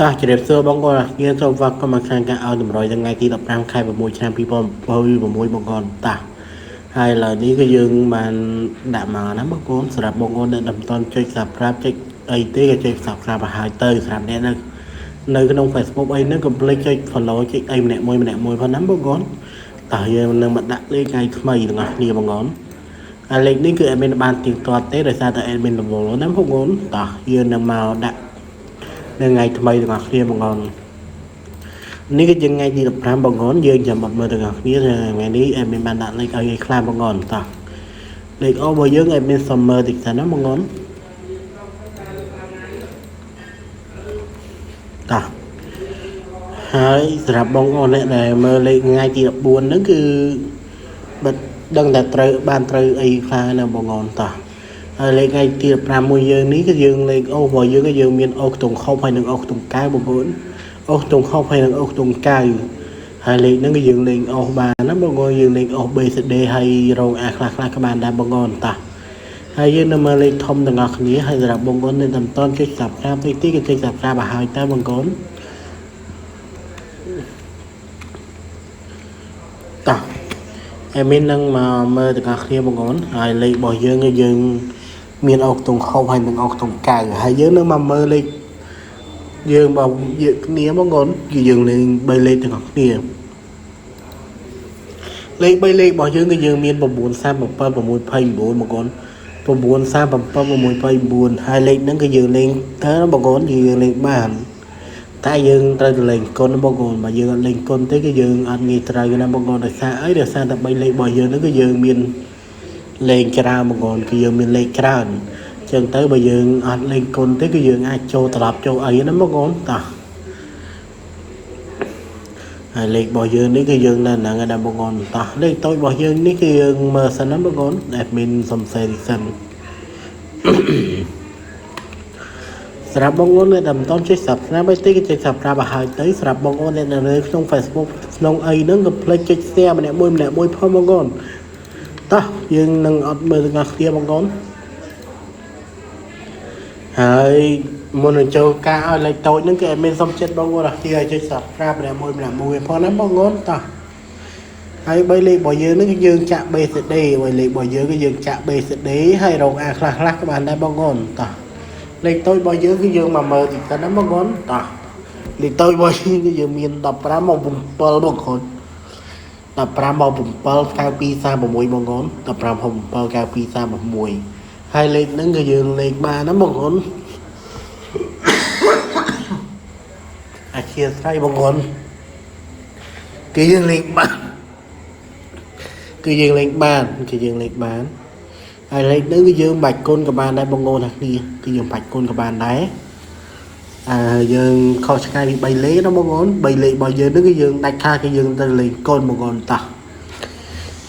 តោះជម្រាបសួរបងប្អូនគ្នាសូមវ៉ាក់មកខាងការឲ្យតម្រុយថ្ងៃទី15ខែ6ឆ្នាំ2026បងប្អូនតោះហើយឥឡូវនេះគឺយើងបានដាក់មកណាបងប្អូនសម្រាប់បងប្អូនដែលមិនទាន់ចុច Subscribe ចុចអីទេក៏ចុច Subscribe ឲ្យហើយទៅសម្រាប់អ្នកនៅក្នុង Facebook អីហ្នឹងកុំភ្លេចចុច Follow ចុចអីម្នាក់មួយផងណាបងប្អូនតោះយើងនឹងមកដាក់លេខថ្ងៃថ្មីទាំងអស់គ្នាបងប្អូនហើយលេខនេះគឺអត់មានបានទៀងទាត់ទេដោយសារតែអត់មានរវល់ណាបងប្អូនតោះយើងនឹងមកដាក់នៅថ្ងៃថ្មីទាំងអស់គ្នាបងប្អូននេះគឺជាថ្ងៃទី15បងប្អូនយើងចាំបាត់មើលទាំងអស់គ្នាថ្ងៃនេះអត់មានបានដាក់លេខឲ្យខ្លះបងប្អូនតោះលេខអូរបស់យើងអត់មានសុំមើលតិចសិនណាបងប្អូនតោះហើយសម្រាប់បងប្អូនអ្នកដែលមើលលេខថ្ងៃទី14ហ្នឹងគឺបិទដឹងតែត្រូវអីខ្លះណាបងប្អូនតោះហើយលេខថ្ងៃទី15មួយយើងនេះគឺយើងលេខអូរបស់យើងគឺយើងមានអូខ្ទង់ខុបហើយនិងអូខ្ទង់កៅបងប្អូនអូខ្ទង់ខុបហើយនិងអូខ្ទង់កៅហើយលេខហ្នឹងគឺយើងលេខអូបានណាបងប្អូនយើងលេខអូ BCD ហើយរងអាខ្លះក៏បានដែរបងប្អូនតោះហើយយើងនៅមើលលេខធំទាំងអស់គ្នាហើយសម្រាប់បងប្អូនដែលមិនទាន់ចុច Subscribe ទេក៏ចុច Subscribe ឲ្យហើយតើបងប្អូនតោះអេមីននឹងមកមើលទាំងអស់គ្នាបងប្អូនហើយលេខរបស់យើងគឺយើងមានអូខ្ទង់ខុបហើយនិងអូខ្ទង់កៅហើយយើងនឹងមកមើលលេខយើងបើយើងគ្នាបងប្អូនគឺយើងលេខ3លេខទាំងអស់គ្នាលេខ3លេខរបស់យើងគឺយើងមាន937 629បងប្អូន937 629ហើយលេខហ្នឹងគឺយើងលេខតើបងប្អូនយើងលេខបានតែយើងត្រូវទៅលេខគុណបងប្អូនបើយើងអត់លេខគុណទេគឺយើងអត់ងាយត្រូវណាបងប្អូនដោយសារអីដោយសារតែ3លេខរបស់យើងហ្នឹងគឺយើងមានលេខច្រើនបងប្អូនគឺយើងមានលេខច្រើនអញ្ចឹងទៅបើយើងអត់លេខគុណទេគឺយើងអាចចូលត្រឡប់ចូលអីណាបងប្អូនតោះហើយលេខរបស់យើងនេះគឺយើងនៅហ្នឹងឯណាបងប្អូនតោះលេខតូចរបស់យើងនេះគឺយើងមើលសិនណាបងប្អូនអេដមីនសំសេរីសិនសម្រាប់បងប្អូនដែលមិនទាន់ចុច Subscribe ទេគឺចុច Subscribe ឲ្យហើយទៅសម្រាប់បងប្អូនដែលនៅក្នុង Facebook ក្នុងអីហ្នឹងកុំភ្លេចចុច Share ម្នាក់មួយផងបងប្អូនតោះយើងនឹងអត់មើលទាំងអស់គ្នាបងប្អូនហើយមុននឹងចូលការឲ្យលេខតូចហ្នឹងគឺអត់មានសុំចិត្តបងប្អូនឲ្យចុច Subscribe ម្នាក់មួយផងណាបងប្អូនតោះហើយ3លេខរបស់យើងហ្នឹងគឺយើងចាក់ BCD ហើយលេខរបស់យើងគឺយើងចាក់ BCD ហើយរងអាខ្លះក៏បានដែរបងប្អូនតោះលេខតូចរបស់យើងគឺយើងមកមើលតិចសិនណាបងប្អូនតោះលេខតូចរបស់យើងគឺយើងមាន15មក7បងប្អូន15មក7កៅ2 36បងប្អូន15មក7កៅ2 36ហើយលេខហ្នឹងគឺយើងលេខបានណាបងប្អូនអាជាស្រ័យបងប្អូនគឺយើងលេខបានហើយលេខហ្នឹងគឺយើងបាច់គុណក៏បានដែរបងប្អូនទាំងគ្នាគឺយើងបាច់គុណក៏បានដែរយើងខុសឆ្ងាយពី3លេខណាបងប្អូន3លេខរបស់យើងហ្នឹងគឺយើងដាច់ខាតគឺយើងទៅលេខគុណបងប្អូនតោះ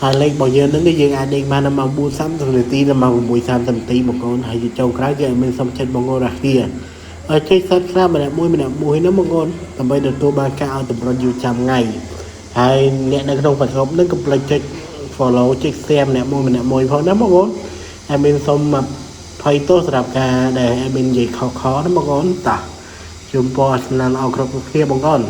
ហើយលេខរបស់យើងហ្នឹងគឺយើងអាចលេខបានដល់ម៉ោង4:30នាទីដល់ម៉ោង6:30នាទីបងប្អូនហើយចូលក្រោយគឺអត់មានសុំចិត្តបងប្អូនទាំងគ្នាហើយចុច Subscribe ម្នាក់មួយណាបងប្អូនដើម្បីទទួលបានការឲ្យតម្រុញយូរចាំថ្ងៃហើយអ្នកនៅក្នុងប្រកបហ្នឹងកុំភ្លេចចុច follow ចុច share ម្នាក់មួយផងណាបងប្អូនហើយមានសូមភ័យទោសសម្រាប់ការដែលមាននិយាយខុសៗណាបងប្អូនតោះជូនពរអស្ចារ្យអរគ្រប់គ្នាបងប្អូន